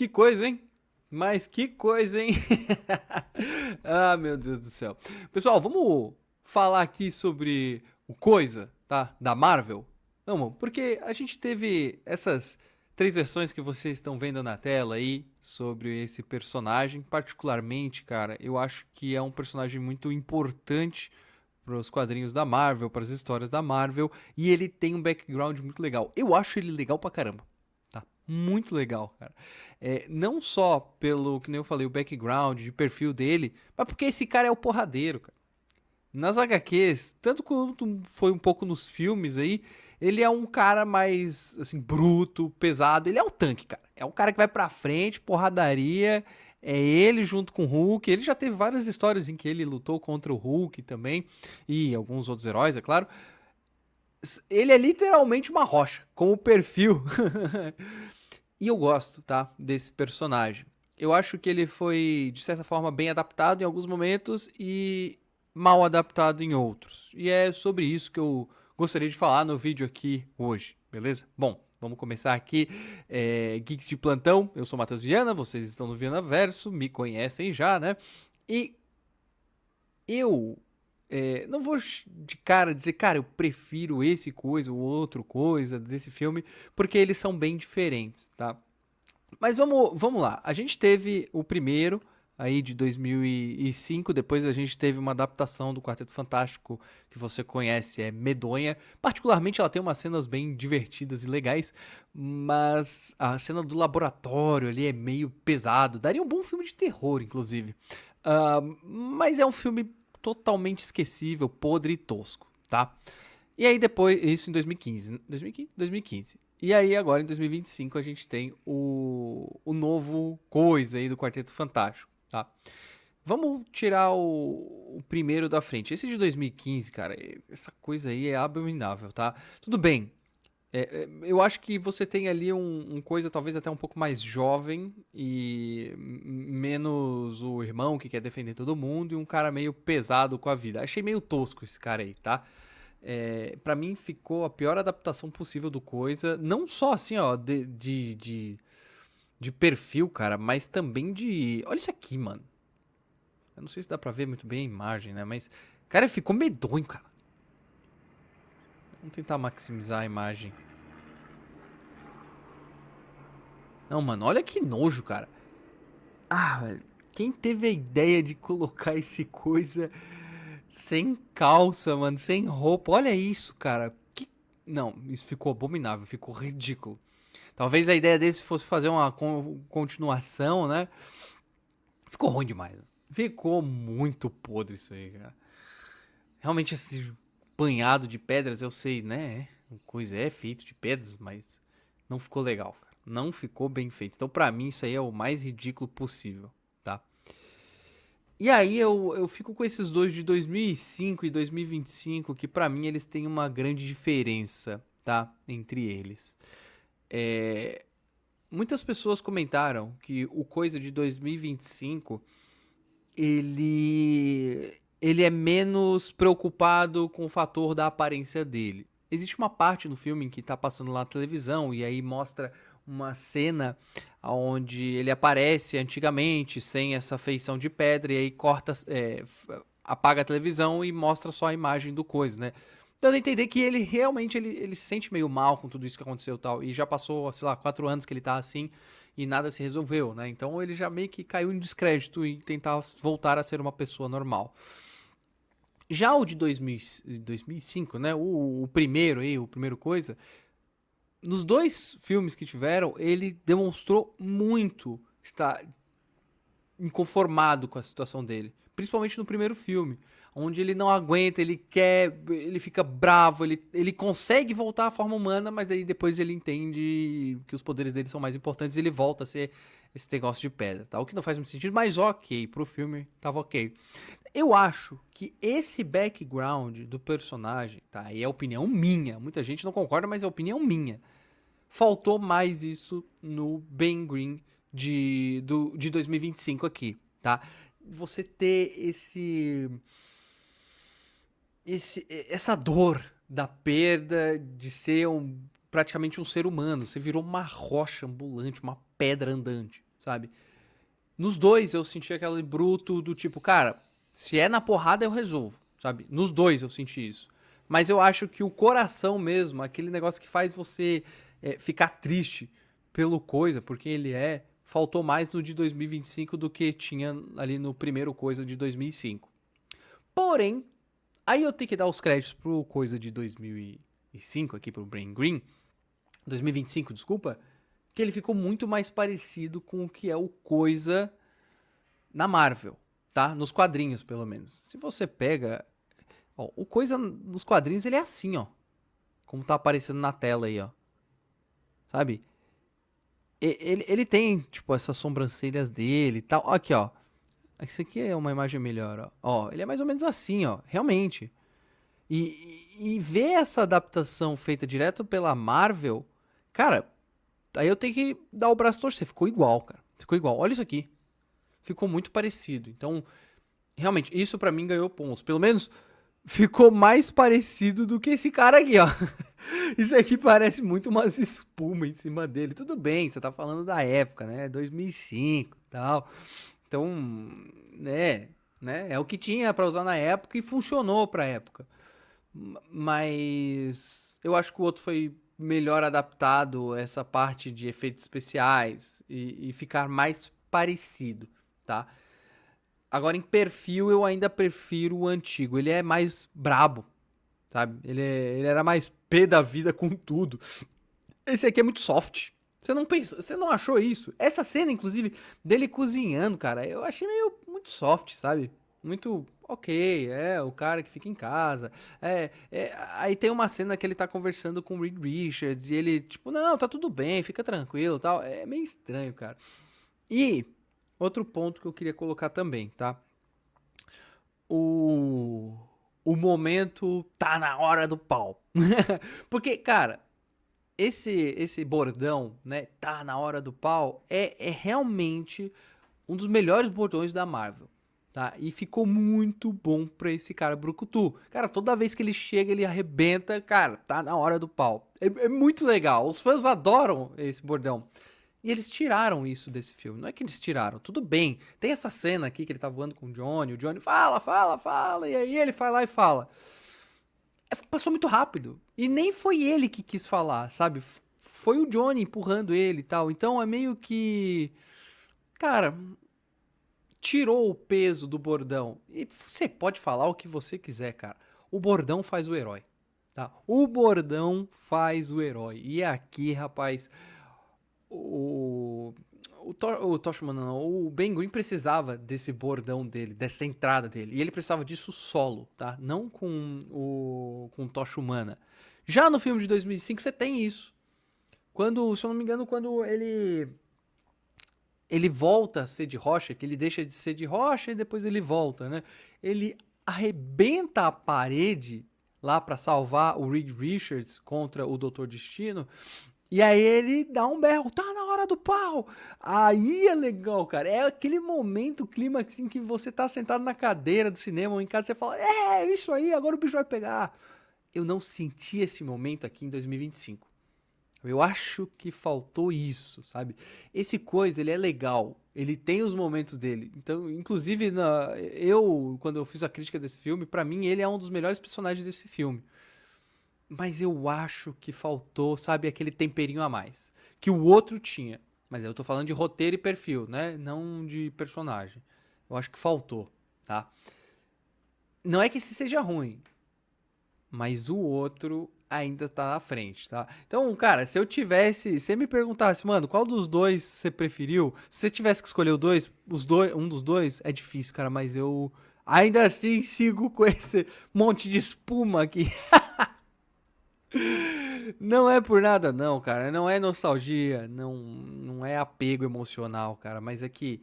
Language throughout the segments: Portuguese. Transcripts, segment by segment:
Que coisa, hein? Mas que coisa, hein? Ah, meu Deus do céu. Pessoal, vamos falar aqui sobre o Coisa, tá? Da Marvel. Vamos, porque a gente teve essas três versões que vocês estão vendo na tela aí sobre esse personagem. Particularmente, cara, eu acho que é um personagem muito importante para os quadrinhos da Marvel, para as histórias da Marvel, e ele tem um background muito legal. Eu acho ele legal pra caramba. Tá muito legal, cara. Não só pelo, que nem eu falei, o background, de perfil dele, mas porque esse cara é o porradeiro, cara. Nas HQs, tanto quanto foi um pouco nos filmes aí, ele é um cara mais, assim, bruto, pesado. Ele é o tanque, cara. É o cara que vai pra frente, porradaria. É ele junto com o Hulk. Ele já teve várias histórias em que ele lutou contra o Hulk também. E alguns outros heróis, é claro. Ele é literalmente uma rocha, com o perfil. E eu gosto, tá? Desse personagem. Eu acho que ele foi, de certa forma, bem adaptado em alguns momentos e mal adaptado em outros. E é sobre isso que eu gostaria de falar no vídeo aqui hoje, beleza? Bom, vamos começar aqui. Geeks de plantão, eu sou o Matheus Viana, vocês estão no Viana Verso, me conhecem já, né? E eu não vou de cara dizer, cara, eu prefiro esse coisa ou outro coisa desse filme, porque eles são bem diferentes, tá? Mas vamos lá. A gente teve o primeiro aí de 2005, depois a gente teve uma adaptação do Quarteto Fantástico que você conhece, é medonha. Particularmente ela tem umas cenas bem divertidas e legais, mas a cena do laboratório ali é meio pesado. Daria um bom filme de terror, inclusive. Mas é um filme totalmente esquecível, podre e tosco, tá? E aí depois, isso em 2015, 2015? 2015. E aí agora em 2025 a gente tem o novo coisa aí do Quarteto Fantástico, tá? Vamos tirar o primeiro da frente. Esse de 2015, cara, essa coisa aí é abominável, tá? Tudo bem. Eu acho que você tem ali um coisa talvez até um pouco mais jovem e menos o irmão que quer defender todo mundo e um cara meio pesado com a vida. Achei meio tosco esse cara aí, tá? Para mim ficou a pior adaptação possível do coisa. Não só assim, ó, de perfil, cara, mas também de. Olha isso aqui, mano. Eu não sei se dá pra ver muito bem a imagem, né? Mas, cara, ficou medonho, cara. Vamos tentar maximizar a imagem. Não, mano, olha que nojo, cara. Ah, velho. Quem teve a ideia de colocar esse coisa sem calça, mano, sem roupa? Olha isso, cara. Não, isso ficou abominável, ficou ridículo. Talvez a ideia desse fosse fazer uma continuação, né? Ficou ruim demais. Ficou muito podre isso aí, cara. Realmente esse banhado de pedras, eu sei, né? Coisa é feito de pedras, mas não ficou legal, cara. Não ficou bem feito. Então, pra mim, isso aí é o mais ridículo possível, tá? E aí eu fico com esses dois de 2005 e 2025, que pra mim eles têm uma grande diferença, tá? Entre eles. Muitas pessoas comentaram que o Coisa de 2025 ele é menos preocupado com o fator da aparência dele. Existe uma parte no filme em que tá passando lá na televisão e aí mostra uma cena onde ele aparece antigamente sem essa feição de pedra e aí corta, apaga a televisão e mostra só a imagem do coisa, né? Dando a entender que ele realmente ele se sente meio mal com tudo isso que aconteceu e tal. E já passou, sei lá, 4 anos que ele tá assim e nada se resolveu, né? Então ele já meio que caiu em descrédito e tentar voltar a ser uma pessoa normal. Já o de 2005, né? O primeiro aí, o primeiro coisa. Nos dois filmes que tiveram, ele demonstrou muito estar inconformado com a situação dele. Principalmente no primeiro filme, onde ele não aguenta, ele quer, ele fica bravo, ele consegue voltar à forma humana, mas aí depois ele entende que os poderes dele são mais importantes e ele volta a ser esse negócio de pedra, tá? O que não faz muito sentido, mas ok, pro filme tava ok. Eu acho que esse background do personagem, tá? E é opinião minha, muita gente não concorda, mas é opinião minha. Faltou mais isso no Ben Green de 2025 aqui, tá? Você ter essa dor da perda de ser praticamente um ser humano. Você virou uma rocha ambulante, uma pedra andante, sabe? Nos dois eu senti aquele bruto do tipo, cara, se é na porrada eu resolvo, sabe? Nos dois eu senti isso. Mas eu acho que o coração mesmo, aquele negócio que faz você ficar triste pelo coisa, porque ele faltou mais no de 2025 do que tinha ali no primeiro coisa de 2005. Porém, aí eu tenho que dar os créditos pro coisa de 2005 aqui, pro Brain Green, 2025, desculpa, que ele ficou muito mais parecido com o que é o coisa na Marvel, tá? Nos quadrinhos, pelo menos. Se você pega... Ó, o coisa nos quadrinhos, ele é assim, ó. Como tá aparecendo na tela aí, ó. Sabe? Ele tem, tipo, essas sobrancelhas dele e tal. Ó, aqui, ó. Isso aqui é uma imagem melhor, ó. Ó, ele é mais ou menos assim, ó. Realmente. E ver essa adaptação feita direto pela Marvel, cara, aí eu tenho que dar o braço a torcer. Ficou igual, cara. Ficou igual. Olha isso aqui. Ficou muito parecido. Então, realmente, isso pra mim ganhou pontos. Pelo menos ficou mais parecido do que esse cara aqui, ó. Isso aqui parece muito umas espumas em cima dele. Tudo bem, você tá falando da época, né? 2005 e tal. Então, né? É o que tinha pra usar na época e funcionou pra época. Mas eu acho que o outro foi melhor adaptado essa parte de efeitos especiais e ficar mais parecido, tá? Agora em perfil eu ainda prefiro o antigo. Ele é mais brabo, sabe? Ele era mais pé da vida com tudo. Esse aqui é muito soft. Você não achou isso? Essa cena, inclusive, dele cozinhando, cara, eu achei meio muito soft, sabe? Muito ok, o cara que fica em casa. Aí tem uma cena que ele tá conversando com o Reed Richards e ele, tipo, não, tá tudo bem, fica tranquilo e tal. É meio estranho, cara. E outro ponto que eu queria colocar também, tá? O, o momento tá na hora do pau. Porque, cara, esse bordão, né, tá na hora do pau, é realmente um dos melhores bordões da Marvel, tá? E ficou muito bom pra esse cara brucutu. Cara, toda vez que ele chega, ele arrebenta, cara, tá na hora do pau. É muito legal, os fãs adoram esse bordão. E eles tiraram isso desse filme. Não é que eles tiraram, tudo bem. Tem essa cena aqui que ele tá voando com o Johnny fala, e aí ele vai lá e fala. Passou muito rápido. E nem foi ele que quis falar, sabe? Foi o Johnny empurrando ele e tal. Então é meio que. Cara, tirou o peso do bordão. E você pode falar o que você quiser, cara. O bordão faz o herói. Tá? O bordão faz o herói. E aqui, rapaz. O Toshman não, o Ben Green precisava desse bordão dele, dessa entrada dele. E ele precisava disso solo, tá? Não com o Tocha Humana. Já no filme de 2005 você tem isso. Quando, se eu não me engano, quando ele volta a ser de rocha, que ele deixa de ser de rocha e depois ele volta, né? Ele arrebenta a parede lá pra salvar o Reed Richards contra o Doutor Destino. E aí ele dá um berro, tá na hora do pau. Aí é legal, cara. É aquele momento, clímax em que você tá sentado na cadeira do cinema ou em casa e você fala, isso aí, agora o bicho vai pegar. Eu não senti esse momento aqui em 2025. Eu acho que faltou isso, sabe? Esse coisa, ele é legal. Ele tem os momentos dele. Então, inclusive, quando eu fiz a crítica desse filme, pra mim ele é um dos melhores personagens desse filme. Mas eu acho que faltou, sabe, aquele temperinho a mais. Que o outro tinha. Mas eu tô falando de roteiro e perfil, né? Não de personagem. Eu acho que faltou, tá? Não é que esse seja ruim. Mas o outro ainda tá na frente, tá? Então, cara, se você me perguntasse, mano, qual dos dois você preferiu? Se você tivesse que escolher um dos dois, é difícil, cara, mas eu ainda assim sigo com esse monte de espuma aqui. Não é por nada não, cara. Não é nostalgia, não é apego emocional, cara. Mas é que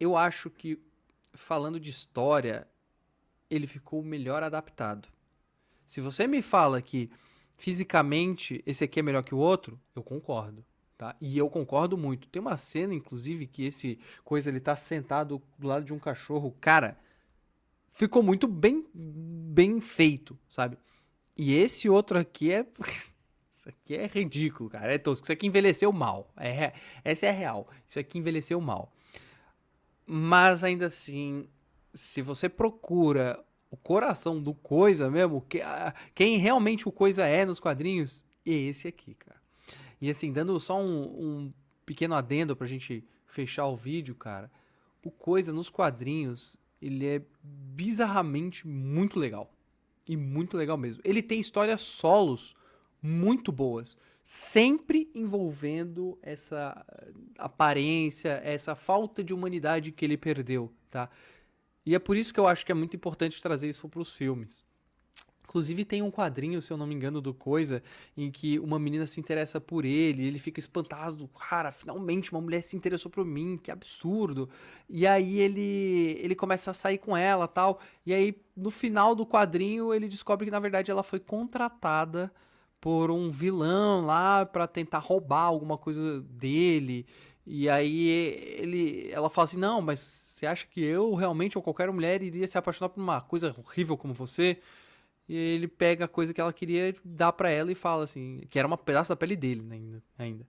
eu acho que falando de história, ele ficou melhor adaptado. Se você me fala que fisicamente esse aqui é melhor que o outro, eu concordo, tá? E eu concordo muito. Tem uma cena, inclusive, que esse coisa ele tá sentado do lado de um cachorro, cara, ficou muito bem feito, sabe? E esse outro aqui aqui é ridículo, cara. É tosco. Isso aqui envelheceu mal. Essa é a real. Isso aqui envelheceu mal. Mas ainda assim, se você procura o coração do Coisa mesmo, quem realmente o Coisa é nos quadrinhos, é esse aqui, cara. E assim, dando só um pequeno adendo pra gente fechar o vídeo, cara. O Coisa nos quadrinhos, ele é bizarramente muito legal. E muito legal mesmo. Ele tem histórias solos muito boas. Sempre envolvendo essa aparência, essa falta de humanidade que ele perdeu, tá? E é por isso que eu acho que é muito importante trazer isso para os filmes. Inclusive tem um quadrinho, se eu não me engano, do Coisa, em que uma menina se interessa por ele, e ele fica espantado, cara, finalmente uma mulher se interessou por mim, que absurdo. E aí ele começa a sair com ela, tal, e aí no final do quadrinho ele descobre que na verdade ela foi contratada por um vilão lá pra tentar roubar alguma coisa dele. E aí ela fala assim: "Não, mas você acha que eu realmente ou qualquer mulher iria se apaixonar por uma coisa horrível como você?" E ele pega a coisa que ela queria, dá pra ela e fala assim, que era um pedaço da pele dele, né, ainda.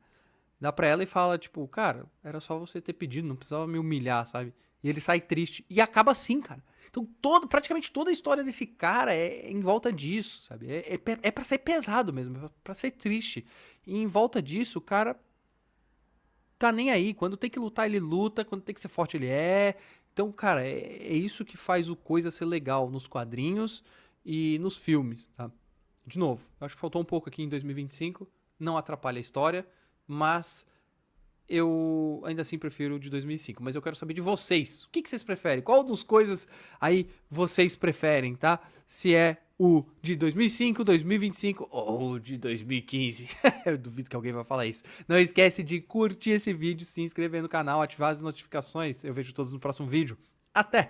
Dá pra ela e fala, tipo, cara, era só você ter pedido, não precisava me humilhar, sabe? E ele sai triste. E acaba assim, cara. Então, praticamente toda a história desse cara é em volta disso, sabe? É pra ser pesado mesmo, é pra ser triste. E em volta disso, o cara tá nem aí. Quando tem que lutar, ele luta. Quando tem que ser forte, ele é. Então, cara, é isso que faz o Coisa ser legal nos quadrinhos e nos filmes, tá? De novo, eu acho que faltou um pouco aqui em 2025. Não atrapalha a história, mas eu ainda assim prefiro o de 2005. Mas eu quero saber de vocês. O que vocês preferem? Qual dos coisas aí vocês preferem, tá? Se é o de 2005, 2025 ou de 2015. Eu duvido que alguém vai falar isso. Não esquece de curtir esse vídeo, se inscrever no canal, ativar as notificações. Eu vejo todos no próximo vídeo. Até!